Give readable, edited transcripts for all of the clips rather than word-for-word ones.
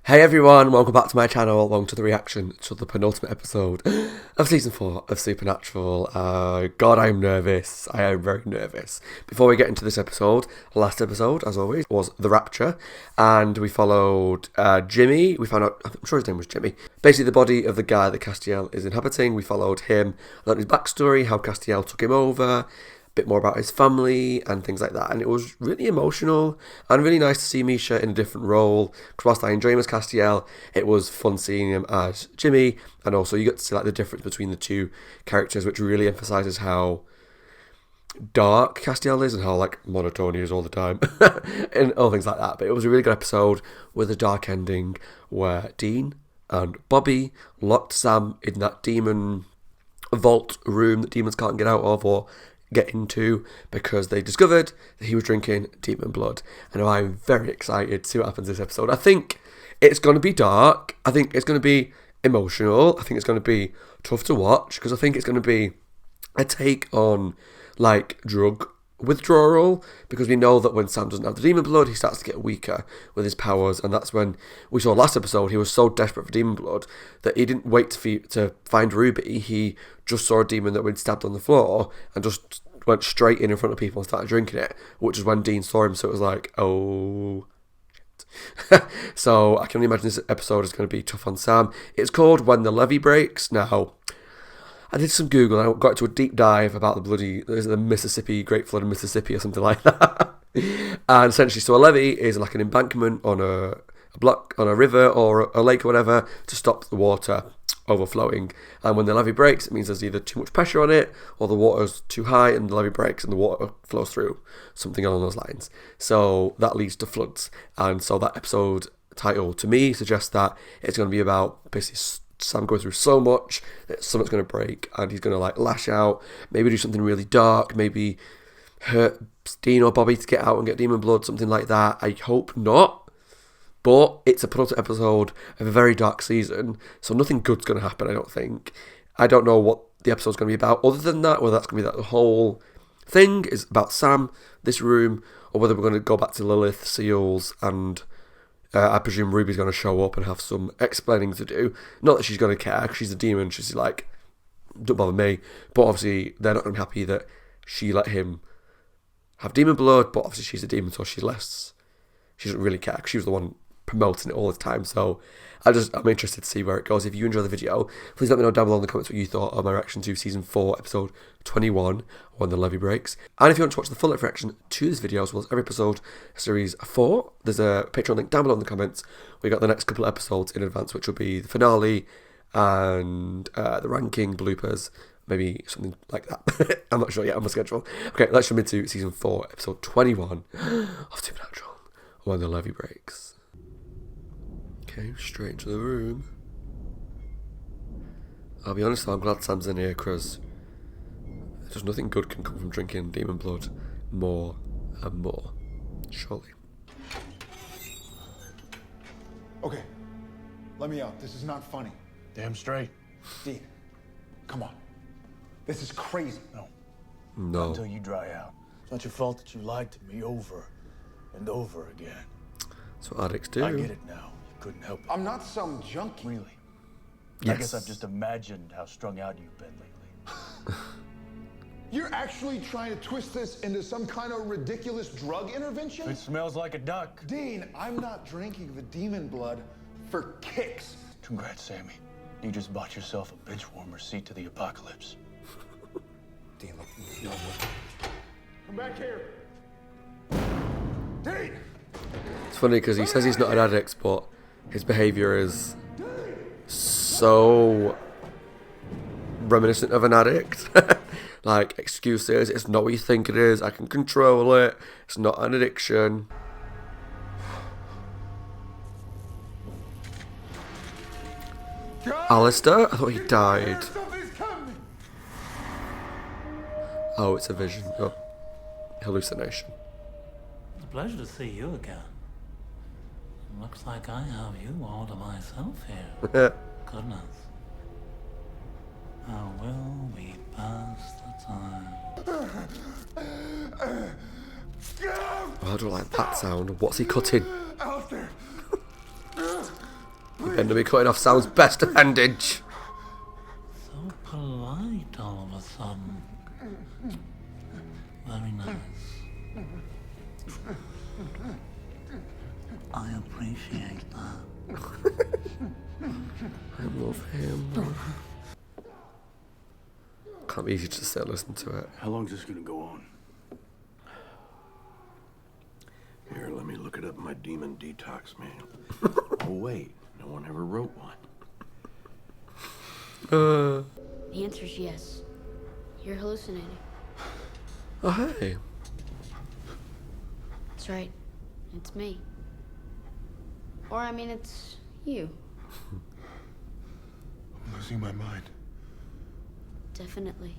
Hey everyone, welcome back to my channel, welcome to the reaction to the penultimate episode of Season 4 of Supernatural. God, I'm nervous. I am very nervous. Before we get into this episode, last episode, as always, was The Rapture, and we followed Jimmy. We found out, I'm sure his name was Jimmy, basically the body of the guy that Castiel is inhabiting. We followed him, learned his backstory, how Castiel took him over, bit more about his family and things like that, and it was really emotional and really nice to see Misha in a different role, because whilst I enjoy him as Castiel, it was fun seeing him as Jimmy, and also you get to see like the difference between the two characters, which really emphasises how dark Castiel is and how like monotone he is all the time and all things like that. But it was a really good episode with a dark ending where Dean and Bobby locked Sam in that demon vault room that demons can't get out of or get into, because they discovered that he was drinking demon blood. And I'm very excited to see what happens this episode. I think it's going to be dark. I think it's going to be emotional. I think it's going to be tough to watch, because I think it's going to be a take on like drug withdrawal, because we know that when Sam doesn't have the demon blood, he starts to get weaker with his powers, and that's when we saw last episode he was so desperate for demon blood that he didn't wait to find Ruby. He just saw a demon that had stabbed on the floor and just went straight in front of people and started drinking it, which is when Dean saw him, so it was like, oh shit. So I can only imagine this episode is going to be tough on Sam. It's called When the Levee Breaks. Now, I did some Google and I got into a deep dive about the Mississippi, Great Flood of Mississippi or something like that. And essentially, so a levee is like an embankment on a block, on a river or a lake or whatever, to stop the water overflowing. And when the levee breaks, it means there's either too much pressure on it or the water's too high and the levee breaks and the water flows through, something along those lines. So that leads to floods. And so that episode title to me suggests that it's going to be about basically Sam going through so much that something's going to break and he's going to like lash out, maybe do something really dark, maybe hurt Dean or Bobby to get out and get demon blood, something like that. I hope not, but it's a penultimate episode of a very dark season, so nothing good's going to happen, I don't think. I don't know what the episode's going to be about other than that, whether that's going to be that the whole thing is about Sam, this room, or whether we're going to go back to Lilith, Seals, and I presume Ruby's going to show up and have some explaining to do. Not that she's going to care, because she's a demon. She's like, don't bother me. But obviously, they're not unhappy that she let him have demon blood. But obviously, she's a demon, so she doesn't really care, because she was the one promoting it all the time. So I'm interested to see where it goes. If you enjoy the video, please let me know down below in the comments what you thought of my reaction to Season 4, Episode 21, When the Levee Breaks. And if you want to watch the full reaction to this video, as well as every episode of Series 4, there's a Patreon link down below in the comments. We got the next couple of episodes in advance, which will be the finale and the ranking, bloopers, maybe something like that. I'm not sure yet on my schedule. Okay, let's jump into Season 4, Episode 21 of Supernatural, When the Levee Breaks. Okay, straight into the room. I'll be honest though, I'm glad Sam's in here, because just nothing good can come from drinking demon blood more and more, surely. Okay, let me out. This is not funny. Damn straight. Dean, come on. This is crazy. No. No. Until you dry out. It's not your fault that you lied to me over and over again. That's what addicts do. I get it now. You couldn't help it. I'm not some junkie. Really? Yes. I guess I've just imagined how strung out you've been lately. You're actually trying to twist this into some kind of ridiculous drug intervention? It smells like a duck. Dean, I'm not drinking the demon blood for kicks. Congrats, Sammy. You just bought yourself a bench warmer seat to the apocalypse. Dean, look. Come back here. Dean! It's funny because he says he's not an addict, but his behaviour is so reminiscent of an addict. Like, excuses, it's not what you think it is, I can control it, it's not an addiction. Alistair? I thought he died. Oh, it's a vision. Oh, hallucination. It's a pleasure to see you again. Looks like I have you all to myself here. Goodness. How will we pass the time? Oh, I don't like that sound. What's he cutting? Alistair! You better be cutting off Sam's best appendage. So polite all of a sudden. Very nice. I appreciate that. I love him. Can't be easy to sit and listen to it. How long's this gonna go on? Here, let me look it up in my demon detox manual. Oh, wait. No one ever wrote one. The answer's yes. You're hallucinating. Oh, hey. That's right. It's me. Or, I mean, it's you. I'm losing my mind. Definitely.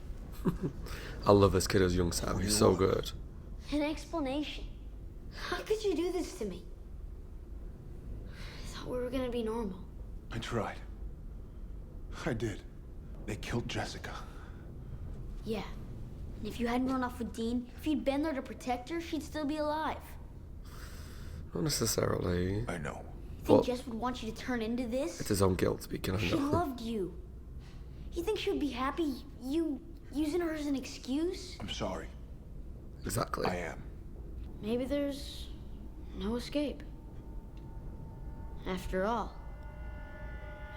I love this kid as young Sam. He's so good. An explanation. How could you do this to me? I thought we were gonna be normal. I tried. I did. They killed Jessica. Yeah. And if you hadn't run off with Dean, if you'd been there to protect her, she'd still be alive. Not necessarily. I know. Think Well, Jess would want you to turn into this? it's his own guilt speaking. I She know. loved you. You think she would be happy you using her as an excuse? I'm sorry. Exactly. I am. Maybe there's no escape. After all,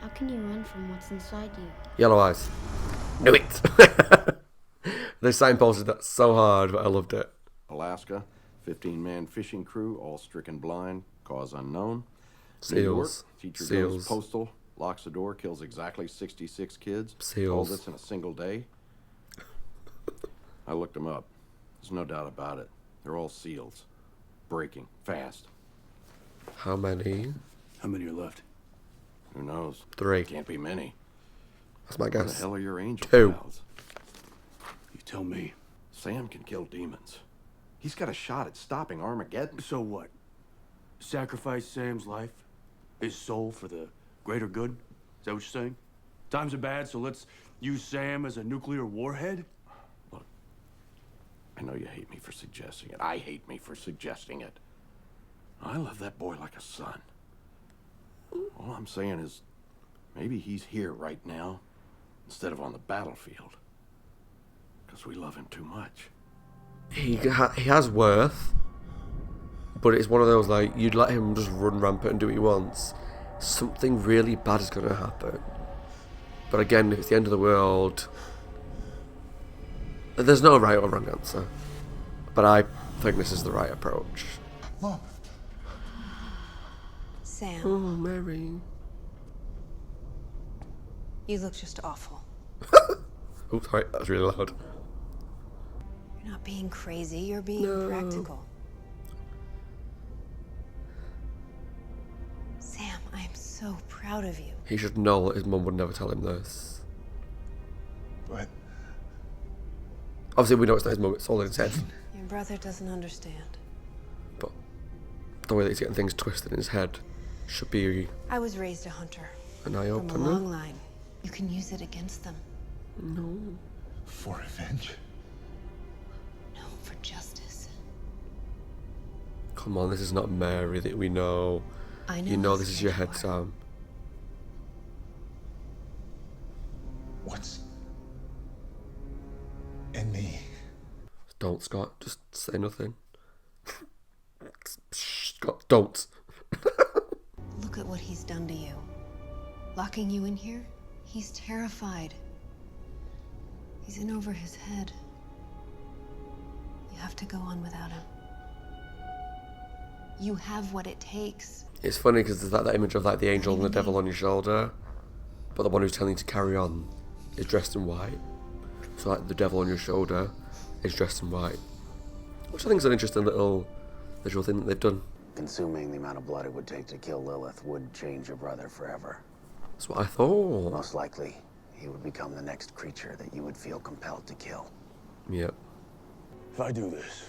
how can you run from what's inside you? Yellow eyes. Knew it. They signposted that so hard, but I loved it. Alaska, 15-man fishing crew, all stricken blind, cause unknown. New York, Seals. teacher Seals. goes postal, locks the door, kills exactly 66 kids. Seals. All this in a single day. I looked them up. There's no doubt about it. They're all seals. Breaking, fast. How many? How many are left? Who knows? 3. Can't be many. That's my Where the guess. hell are your angel 2. pals? You tell me. Sam can kill demons. He's got a shot at stopping Armageddon. So what? Sacrifice Sam's life? His soul for the greater good? Is that what you're saying? Times are bad, so let's use Sam as a nuclear warhead? Look, I know you hate me for suggesting it. I hate me for suggesting it. I love that boy like a son. All I'm saying is, maybe he's here right now instead of on the battlefield. Because we love him too much. He has worth, but it's one of those, like, you'd let him just run rampant and do what he wants. Something really bad is going to happen. But again, if it's the end of the world, there's no right or wrong answer. But I think this is the right approach. Mom. Sam, Oh, Mary. you look just awful. Oops, sorry, that was really loud. You're not being crazy, you're being practical. Sam, I am so proud of you. He should know that his mum would never tell him this. But Obviously, we know it's not his mum, it's all in his head. Your brother doesn't understand. But the way that he's getting things twisted in his head should be I was raised a hunter. an eye From a long opener. line. You can use it against them. No. for revenge. No, for justice. Come on, this is not Mary that we know. I know You know how this is your scared head, you are. Sam. What's in me? Don't, Scott. Just say nothing. Shh, Scott, don't. Look at what he's done to you. Locking you in here? He's terrified. He's in over his head. You have to go on without him. You have what it takes. It's funny because there's that image of like the angel and the devil on your shoulder, but the one who's telling you to carry on is dressed in white. So like the devil on your shoulder is dressed in white, which I think is an interesting little visual thing that they've done. Consuming the amount of blood it would take to kill Lilith would change your brother forever. That's what I thought. Most likely, he would become the next creature that you would feel compelled to kill. Yep. If I do this,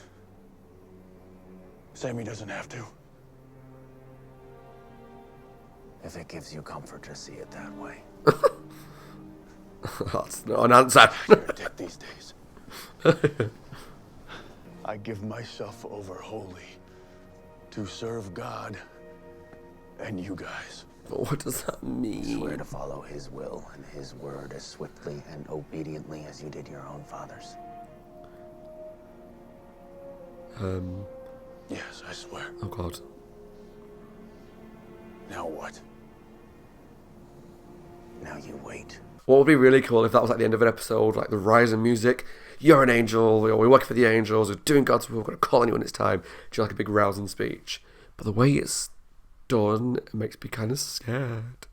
Sammy doesn't have to. If it gives you comfort to see it that way. That's not an answer. Heretic these days. I give myself over wholly to serve God and you guys. What does that mean? Swear to follow his will and his word as swiftly and obediently as you did your own father's. Yes, I swear. Oh God. Now what? Now you wait. What would be really cool if that was like the end of an episode, like the rise in music. You're an angel, we're working for the angels, we're doing God's will, we're going to call on you when it's time. Do like a big rousing speech. But the way it's done, it makes me kind of scared.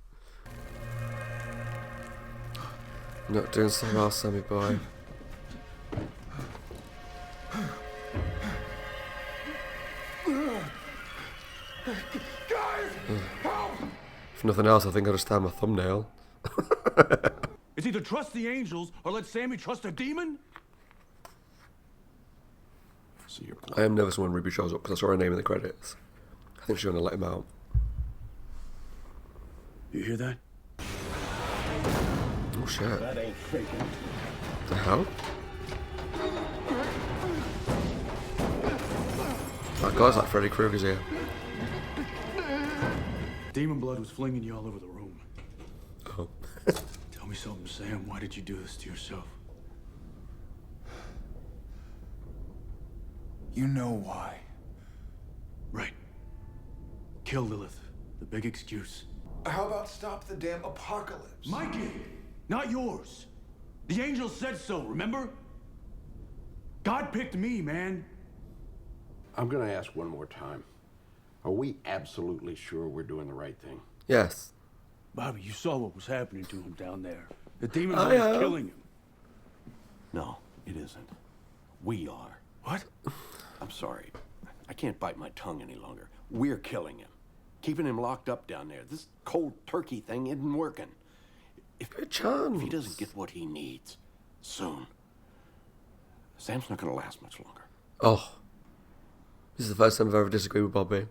You're not doing so well, Sammy boy. If nothing else, I think I'll just have my thumbnail. It's either trust the angels or let Sammy trust a demon? See your point. I am nervous when Ruby shows up because I saw her name in the credits. I think she's going to let him out. You hear that? Oh shit. That ain't faking. The hell? My God, it's like Freddy Krueger's here. Demon blood was flinging you all over the room. Oh. Tell me something, Sam. Why did you do this to yourself? You know why. Right. Kill Lilith. The big excuse. How about stop the damn apocalypse? My gig, not yours. The angels said so, remember? God picked me, man. I'm going to ask one more time. Are we absolutely sure we're doing the right thing? Yes. Bobby, you saw what was happening to him down there. The demon I was am. killing him. No, it isn't. We are. What? I'm sorry. I can't bite my tongue any longer. We're killing him. Keeping him locked up down there. This cold turkey thing isn't working. Good chance. If he doesn't get what he needs soon, Sam's not going to last much longer. Oh. This is the first time I've ever disagreed with Bobby.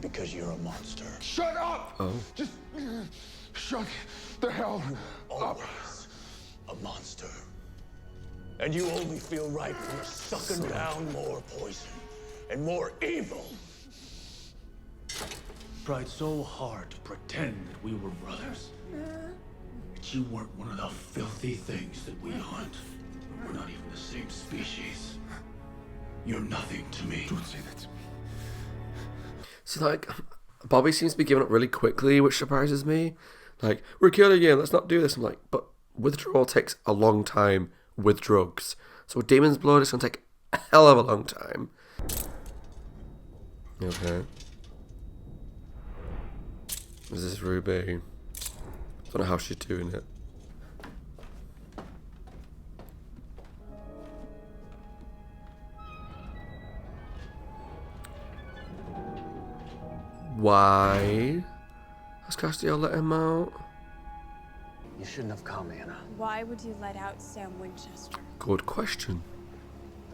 Because you're a monster. Shut up! Oh. Just shut the hell up. Always a monster. And you only feel right when you're sucking down more poison and more evil. Tried so hard to pretend that we were brothers. But you weren't one of the filthy things that we hunt. We're not even the same species. You're nothing to me. Don't say that to me. So, like, Bobby seems to be giving up really quickly, which surprises me. Like, we're killing him, let's not do this. I'm like, but withdrawal takes a long time with drugs. So with Demon's Blood, it's going to take a hell of a long time. Okay. Is this Ruby? Don't know how she's doing it. Why has Castiel let him out? You shouldn't have come, Anna. Why would you let out Sam Winchester? Good question.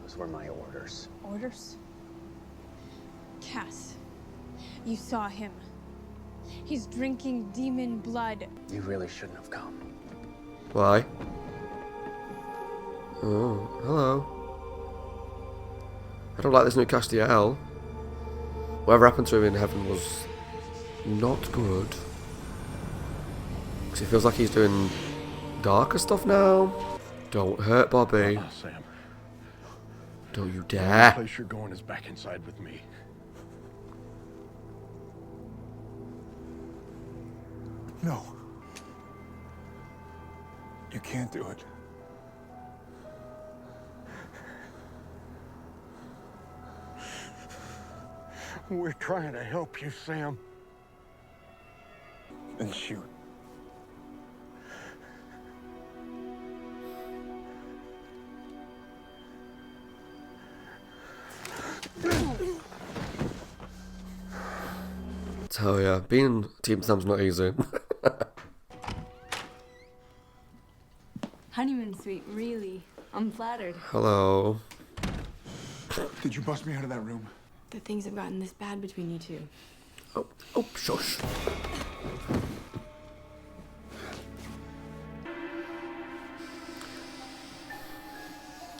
Those were my orders. Orders? Cass, you saw him. He's drinking demon blood. You really shouldn't have come. Why? Oh, hello. I don't like this new Castiel. Whatever happened to him in heaven was not good. Because it feels like he's doing darker stuff now. Don't hurt Bobby. Sam. Don't you The dare. place you're going is back inside with me. No. You can't do it. We're trying to help you, Sam. Then shoot. Tell ya, being Team Sam's not easy. Honeymoon suite, really. I'm flattered. Hello. Did you bust me out of that room? That things have gotten this bad between you two. Oh, shush.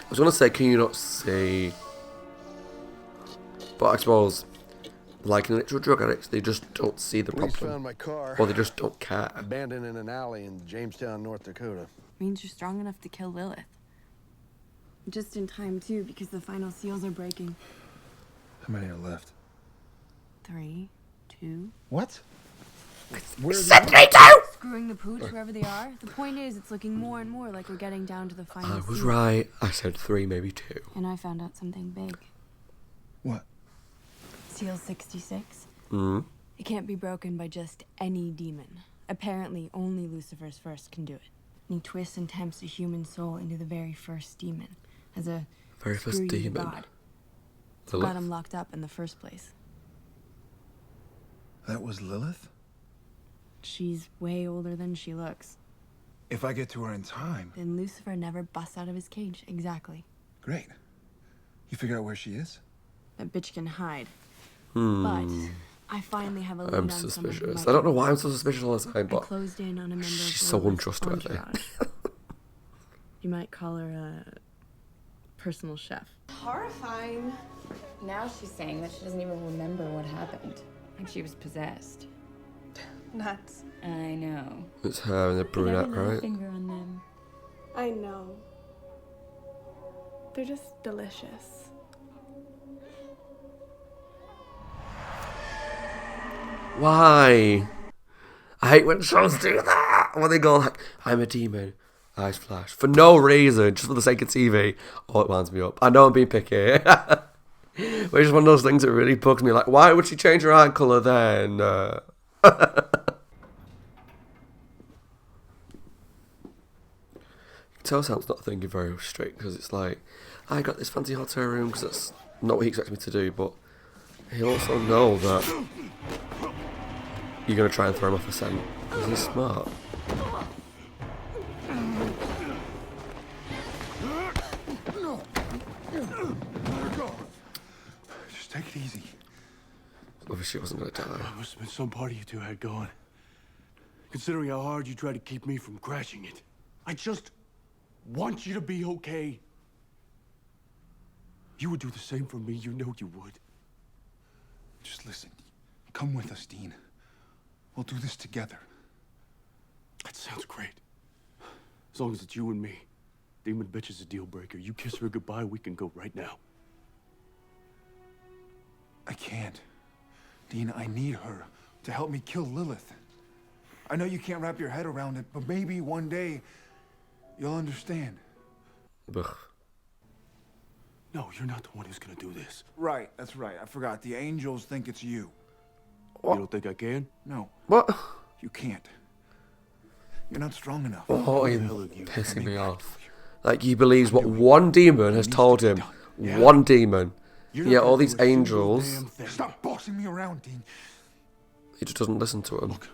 I was gonna say, can you not see? But I suppose like an literal drug addict, they just don't see the Police problem. found my car Or they just don't care. abandoned in an alley in Jamestown, North Dakota. Means you're strong enough to kill Lilith. Just in time, too, because the final seals are breaking. How many are left? 3, 2. What? Screwing the pooch wherever they are. The point is, it's looking more and more like we're getting down to the final I was seal. right. I said 3, maybe 2. And I found out something big. What? Seal 66. Mm. It can't be broken by just any demon. Apparently, only Lucifer's first can do it. And he twists and tempts a human soul into the very first demon. As a Very first screw you to demon. God. Lilith. Got him locked up in the first place. That was Lilith? She's way older than she looks. If I get to her in time. Then Lucifer never busts out of his cage. Exactly. Great. You figure out where she is? That bitch can hide. Hmm. But I finally have a lead I'm on someone who suspicious. might I don't know know. why I'm so suspicious all the time, I but closed in on a member of she's so Lilith's untrustworthy. entourage. You might call her a personal chef. Horrifying. Now she's saying that she doesn't even remember what happened. Like she was possessed. Nuts. I know. It's her and the brunette, right? Finger on them. I know. They're just delicious. Why? I hate when shows do that. When they go like, I'm a demon, eyes flash. For no reason, just for the sake of TV. Oh, it winds me up. I know I'm being picky. But it's just one of those things that really bugs me. Like, why would she change her eye colour then? Tell Sam's not thinking very straight because it's like, I got this fancy hotel room because that's not what he expects me to do, but he also knows that you're going to try and throw him off the scent because he's smart. Just take it easy. Obviously, he wasn't going to die. There must have been some part of you two had going. Considering how hard you tried to keep me from crashing it. I just want you to be okay. You would do the same for me, you know you would. Just listen. Come with us, Dean. We'll do this together. That sounds great. As long as it's you and me. Demon bitch is a deal breaker. You kiss her goodbye, we can go right now. I can't. Dean, I need her to help me kill Lilith. I know you can't wrap your head around it, but maybe one day you'll understand. Ugh. No, you're not the one who's gonna do this. Right, that's right. I forgot. The angels think it's you. What? You don't think I can? No. What? You can't. You're not strong enough. Oh, you're pissing me off. Like, he believes what one demon has told him. Yeah. One demon. Yeah, all these angels. Stop bossing me around, Dean. He just doesn't listen to him. Look,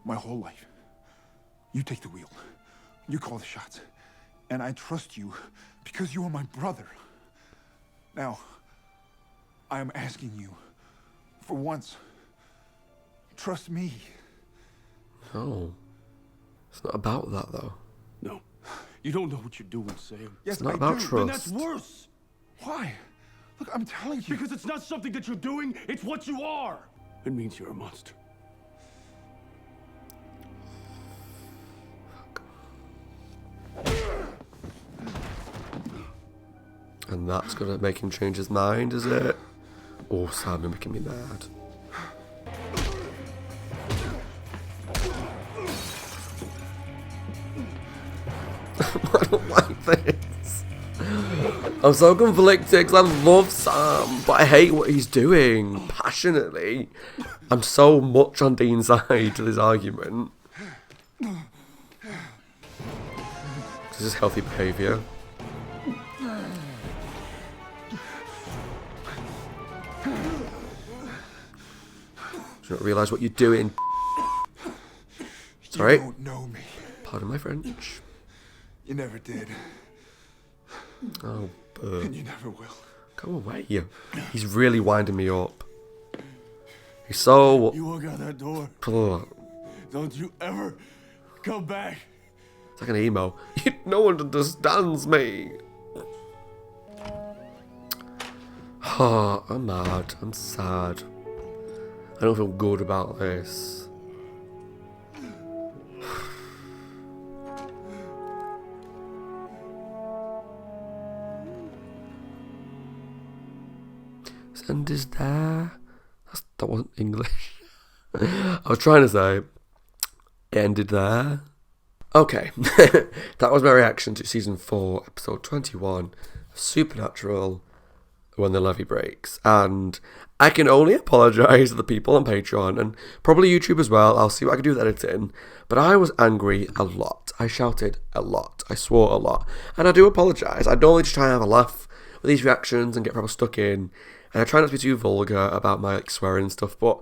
my whole life, you take the wheel. You call the shots. And I trust you because you are my brother. Now, I am asking you, for once, trust me. No. It's not about that, though. No. You don't know what you're doing, Sam. Yes, It's not I about do. trust. Then that's worse. Why? Look, I'm telling you. Because it's not something that you're doing, it's what you are. It means you're a monster. And that's gonna make him change his mind, is it? Oh, Sam, you're making me mad. I don't like this. I'm so conflicted because I love Sam, but I hate what he's doing passionately. I'm so much on Dean's side to this argument. This is healthy behaviour. Do you not realise what you're doing? Sorry? You don't know me. Pardon my French. You never did. Oh, And you never will. go away. He's really winding me up. He's so... You walk out that door. Ugh. Don't you ever come back. It's like an emo. No one understands me. Oh, I'm mad. I'm sad. I don't feel good about this. Send is there. That wasn't English. I was trying to say it ended there. Okay, that was my reaction to season 4, episode 21 of Supernatural, when the levee breaks. And I can only apologise to the people on Patreon and probably YouTube as well. I'll see what I can do with editing. But I was angry a lot. I shouted a lot. I swore a lot. And I do apologise. I normally just try and have a laugh with these reactions and get proper stuck in. And I try not to be too vulgar about my swearing and stuff. But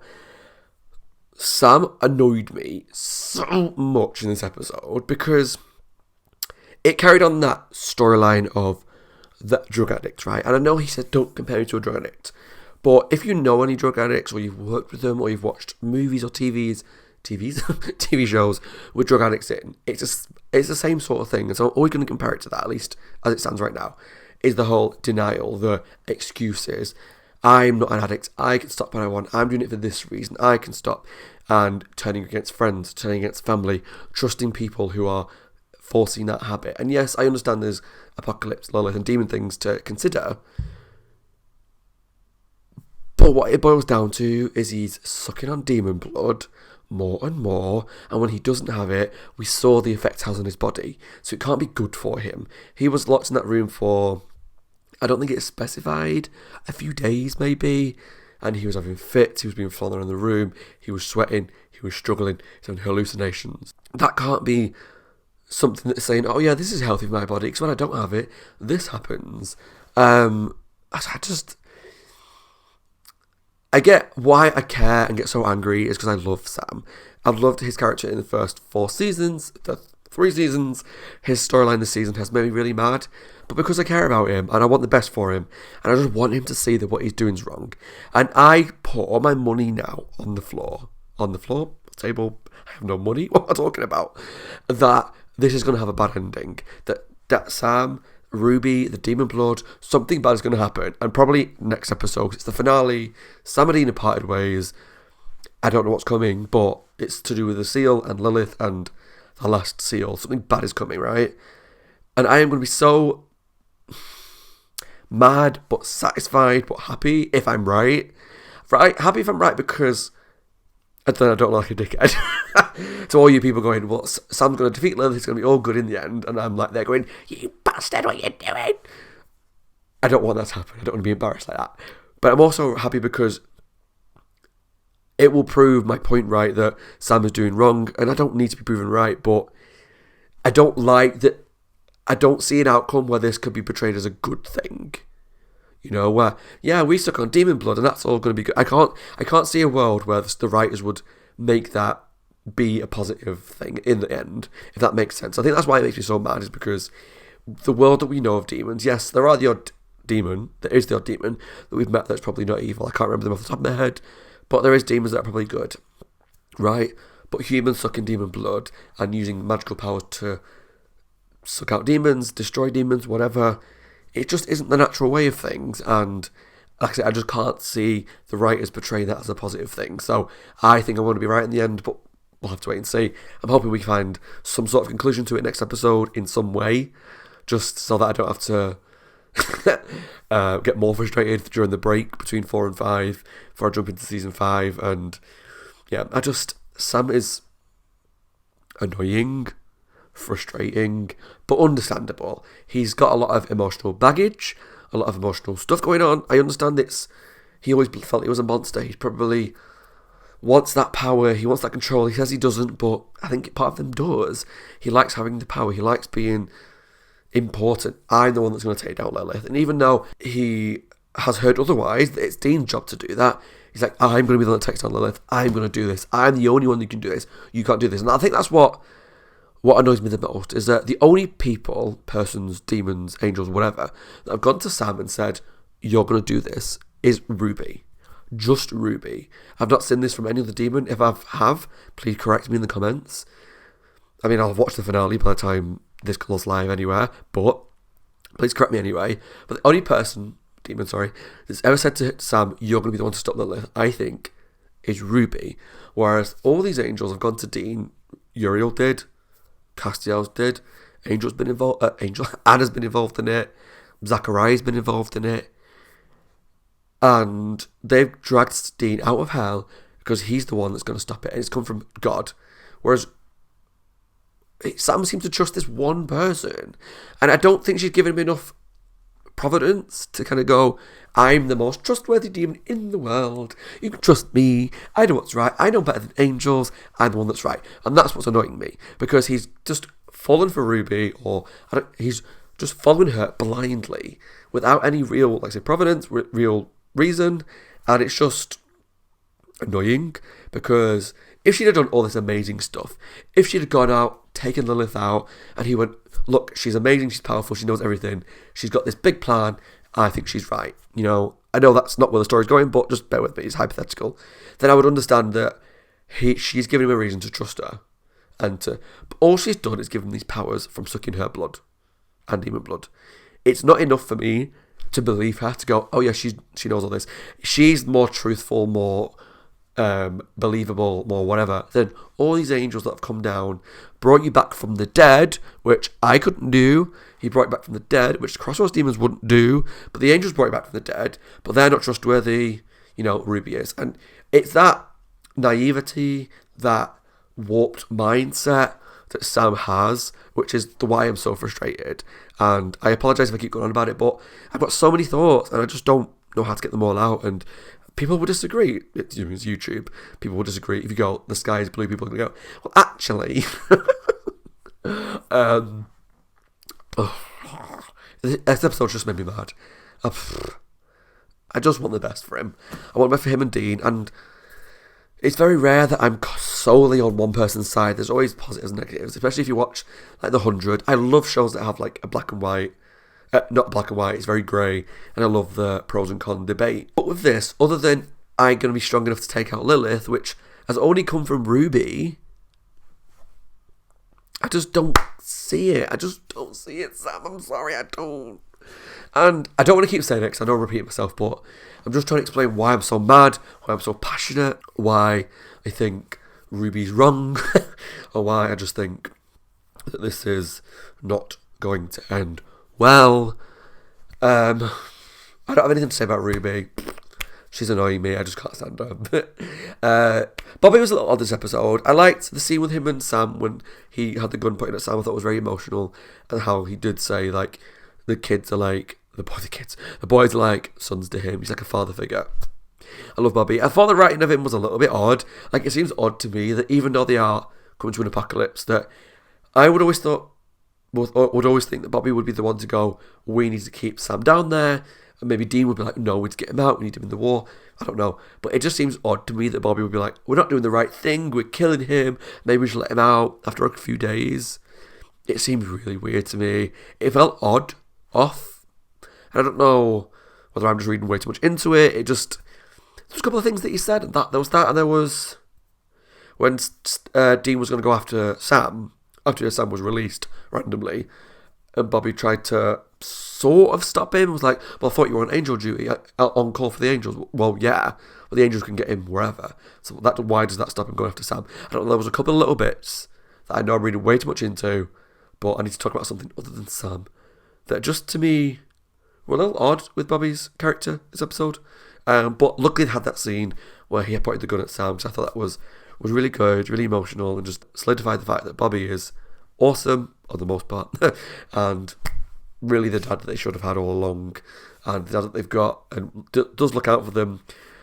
Sam annoyed me so much in this episode because it carried on that storyline of the drug addict, right? And I know he said don't compare me to a drug addict, but if you know any drug addicts, or you've worked with them, or you've watched movies or TV shows with drug addicts in, it's the same sort of thing. And so I'm always going to compare it to that, at least as it stands right now, is the whole denial, the excuses. I'm not an addict, I can stop when I want, I'm doing it for this reason, I can stop. And turning against friends, turning against family, trusting people who are forcing that habit. And yes, I understand there's apocalypse, Lilith, and demon things to consider. But what it boils down to is he's sucking on demon blood more and more. And when he doesn't have it, we saw the effect it has on his body. So it can't be good for him. He was locked in that room for, I don't think it's specified, a few days maybe. And he was having fits, he was being thrown around in the room, he was sweating, he was struggling, he was having hallucinations. That can't be something that's saying, oh yeah, this is healthy for my body, because when I don't have it, this happens. I get why I care and get so angry is because I love Sam. I've loved his character in the first 4 seasons, the 3 seasons. His storyline this season has made me really mad. But because I care about him and I want the best for him, and I just want him to see that what he's doing is wrong. And I put all my money now on the floor, table, I have no money, what am I talking about? That this is going to have a bad ending. That Sam, Ruby, the demon blood, something bad is going to happen. And probably next episode, 'cause it's the finale, Sam and Dean parted ways. I don't know what's coming, but it's to do with the seal and Lilith and the last seal. Something bad is coming, right? And I am going to be so mad, but satisfied, but happy if I'm right. Right? Happy if I'm right because then I don't look like a dickhead. To all you people going, well, Sam's going to defeat Lilith, it's going to be all good in the end. And I'm like, they're going, you bastard, what are you doing? I don't want that to happen. I don't want to be embarrassed like that. But I'm also happy because it will prove my point right that Sam is doing wrong. And I don't need to be proven right, but I don't like that. I don't see an outcome where this could be portrayed as a good thing. You know, where, yeah, we suck on demon blood and that's all going to be good. I can't see a world where the writers would make that be a positive thing in the end, if that makes sense. I think that's why it makes me so mad, is because the world that we know of demons, yes, there is the odd demon that we've met that's probably not evil. I can't remember them off the top of my head, but there is demons that are probably good, right? But humans sucking demon blood and using magical powers to suck out demons, destroy demons, whatever, it just isn't the natural way of things. And like I said, I just can't see the writers portray that as a positive thing. So I think I'm going to be right in the end, but we'll have to wait and see. I'm hoping we find some sort of conclusion to it next episode in some way, just so that I don't have to get more frustrated during the break between 4 and 5 before I jump into season 5. And yeah, Sam is annoying, frustrating, but understandable. He's got a lot of emotional baggage, a lot of emotional stuff going on. I understand he always felt he was a monster. He probably wants that power, he wants that control. He says he doesn't, but I think part of him does. He likes having the power, he likes being important. I'm the one that's going to take down Lilith. And even though he has heard otherwise, it's Dean's job to do that. He's like, I'm going to be the one that takes down Lilith. I'm going to do this. I'm the only one who can do this. You can't do this. And I think that's what annoys me the most, is that the only people, persons, demons, angels, whatever, that have gone to Sam and said, you're going to do this, is Ruby. Just Ruby. I've not seen this from any other demon. If I have, please correct me in the comments. I mean, I'll watch the finale by the time this goes live anywhere, but please correct me anyway. But the only person, demon, sorry, that's ever said to Sam, you're going to be the one to stop Lilith, I think, is Ruby. Whereas all these angels have gone to Dean. Uriel did. Castiel's did. Angel's been involved. Anna's been involved in it. Zachariah's been involved in it. And they've dragged Dean out of hell because he's the one that's going to stop it. And it's come from God. Whereas Sam seems to trust this one person. And I don't think she's given him enough providence to kind of go, I'm the most trustworthy demon in the world. You can trust me. I know what's right. I know better than angels. I'm the one that's right. And that's what's annoying me. Because he's just fallen for Ruby, or he's just following her blindly without any real, like I say, providence, real reason. And it's just annoying because if she'd have done all this amazing stuff, if she'd have gone out, taken Lilith out, and he went, look, she's amazing, she's powerful, she knows everything, she's got this big plan, I think she's right. You know, I know that's not where the story's going, but just bear with me, it's hypothetical. Then I would understand that she's giving him a reason to trust her. But all she's done is given these powers from sucking her blood and demon blood. It's not enough for me to believe her, to go, oh yeah, she knows all this. She's more truthful, more believable, more whatever, than all these angels that have come down, brought you back from the dead, which I couldn't do. He brought you back from the dead, which Crossroads demons wouldn't do, but the angels brought you back from the dead, but they're not trustworthy, you know, Ruby is. And it's that naivety, that warped mindset that Sam has, which is why I'm so frustrated. And I apologise if I keep going on about it, but I've got so many thoughts and I just don't know how to get them all out. And people will disagree. It's YouTube. People will disagree. If you go, the sky is blue, people are going to go, well, actually, this episode just made me mad. I just want the best for him. I want the best for him and Dean, and it's very rare that I'm solely on one person's side. There's always positives and negatives, especially if you watch like The 100. I love shows that have like a black and white, not black and white, it's very grey, and I love the pros and cons debate. But with this, other than I'm going to be strong enough to take out Lilith, which has only come from Ruby, I just don't see it. I just don't see it, Sam. I'm sorry, I don't. And I don't want to keep saying it because I know I'm repeating myself, but I'm just trying to explain why I'm so mad, why I'm so passionate, why I think Ruby's wrong, or why I just think that this is not going to end well. I don't have anything to say about Ruby. She's annoying me. I just can't stand her. Bobby was a little odd this episode. I liked the scene with him and Sam when he had the gun pointed at Sam. I thought it was very emotional, and how he did say like the kids are like the boys are like sons to him. He's like a father figure. I love Bobby. I thought the writing of him was a little bit odd. Like, it seems odd to me that even though they are coming to an apocalypse, that I would always think that Bobby would be the one to go, we need to keep Sam down there. And maybe Dean would be like, no, we need to get him out. We need him in the war. I don't know. But it just seems odd to me that Bobby would be like, we're not doing the right thing. We're killing him. Maybe we should let him out after a few days. It seems really weird to me. It felt odd, off. And I don't know whether I'm just reading way too much into it. There's a couple of things that he said. And there was when Dean was going to go after Sam, after Sam was released randomly, and Bobby tried to sort of stop him. Was like, well, I thought you were on angel duty, on call for the angels. Well, yeah, but the angels can get him wherever. So why does that stop him going after Sam? I don't know. There was a couple of little bits that I know I'm reading way too much into, but I need to talk about something other than Sam that just to me were a little odd with Bobby's character this episode. But luckily they had that scene where he had pointed the gun at Sam, so I thought that was really good, really emotional, and just solidified the fact that Bobby is awesome on the most part, and really the dad that they should have had all along, and the dad that they've got, and does look out for them.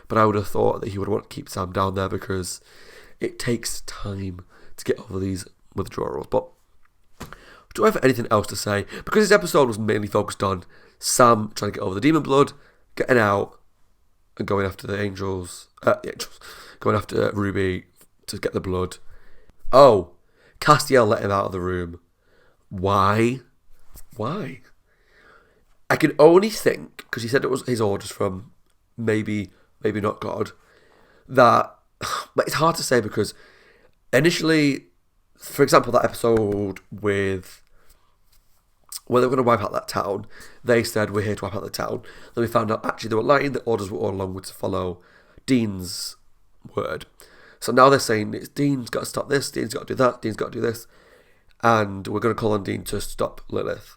But I would have thought that he would want to keep Sam down there because it takes time to get over these withdrawals. But do I have anything else to say? Because this episode was mainly focused on Sam trying to get over the demon blood, getting out, and going after the angels, going after Ruby to get the blood. Oh, Castiel let him out of the room. Why? I can only think, because he said it was his orders from maybe not God, that, but it's hard to say because initially, for example, that episode with when they were going to wipe out that town, they said, we're here to wipe out the town. Then we found out actually they were lying, the orders were all along to follow Dean's word. So now they're saying, Dean's got to stop this, Dean's got to do that, Dean's got to do this, and we're going to call on Dean to stop Lilith.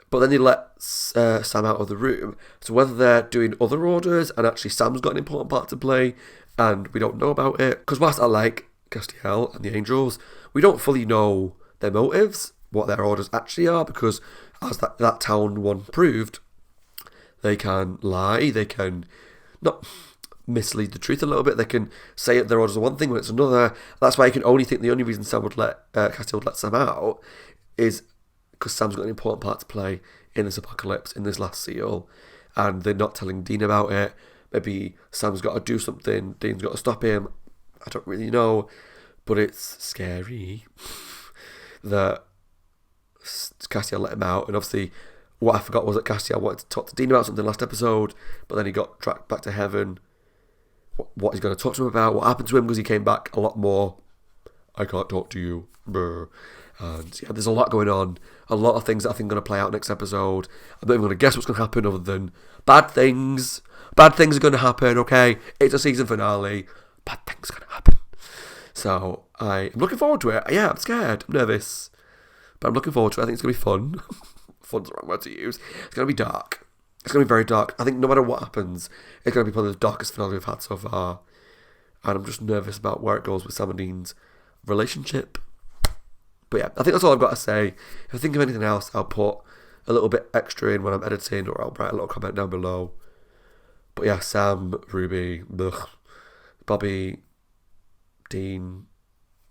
But then they let Sam out of the room. So whether they're doing other orders and actually Sam's got an important part to play and we don't know about it. Because whilst I like Castiel and the Angels, we don't fully know their motives, what their orders actually are, because as that town one proved, they can lie, they can not mislead the truth a little bit, they can say their orders are one thing when it's another. That's why I can only think the only reason Sam would Castiel would let Sam out is because Sam's got an important part to play in this apocalypse, in this last seal, and they're not telling Dean about it. Maybe Sam's got to do something, Dean's got to stop him. I don't really know, but it's scary that Castiel let him out. And obviously, what I forgot was that Castiel wanted to talk to Dean about something last episode, but then he got dragged back to heaven. What he's going to talk to him about, what happened to him, because he came back a lot more, I can't talk to you. Brr. And yeah, there's a lot going on. A lot of things that I think are going to play out next episode. I'm not even going to guess what's going to happen other than bad things. Bad things are going to happen, okay? It's a season finale. Bad things are going to happen. So I'm looking forward to it. Yeah, I'm scared. I'm nervous. But I'm looking forward to it. I think it's going to be fun. Fun's the wrong word to use. It's going to be dark. It's going to be very dark. I think no matter what happens, it's going to be probably the darkest finale we've had so far. And I'm just nervous about where it goes with Sam and Dean's relationship. But yeah, I think that's all I've got to say. If I think of anything else, I'll put a little bit extra in when I'm editing, or I'll write a little comment down below. But yeah, Sam, Ruby, Bobby, Dean,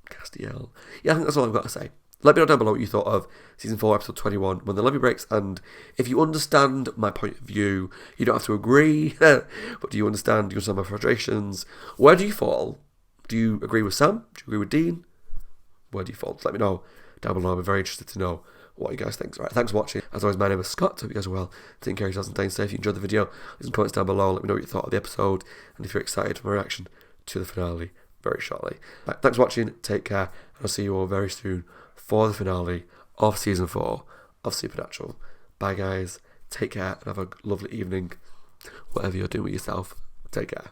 Castiel. Yeah, I think that's all I've got to say. Let me know down below what you thought of Season 4, Episode 21, When the Levee Breaks, and if you understand my point of view, you don't have to agree, but do you understand my frustrations? Where do you fall? Do you agree with Sam? Do you agree with Dean? Where do you fall? Let me know down below. I'm very interested to know what you guys think. Alright, thanks for watching. As always, my name is Scott. Hope you guys are well. Take care of yourselves and stay safe. If you enjoyed the video, leave some comments down below. Let me know what you thought of the episode, and if you're excited for my reaction to the finale very shortly. Right, thanks for watching. Take care, and I'll see you all very soon for the finale of Season 4 of Supernatural. Bye guys, take care, and have a lovely evening, whatever you're doing with yourself. Take care.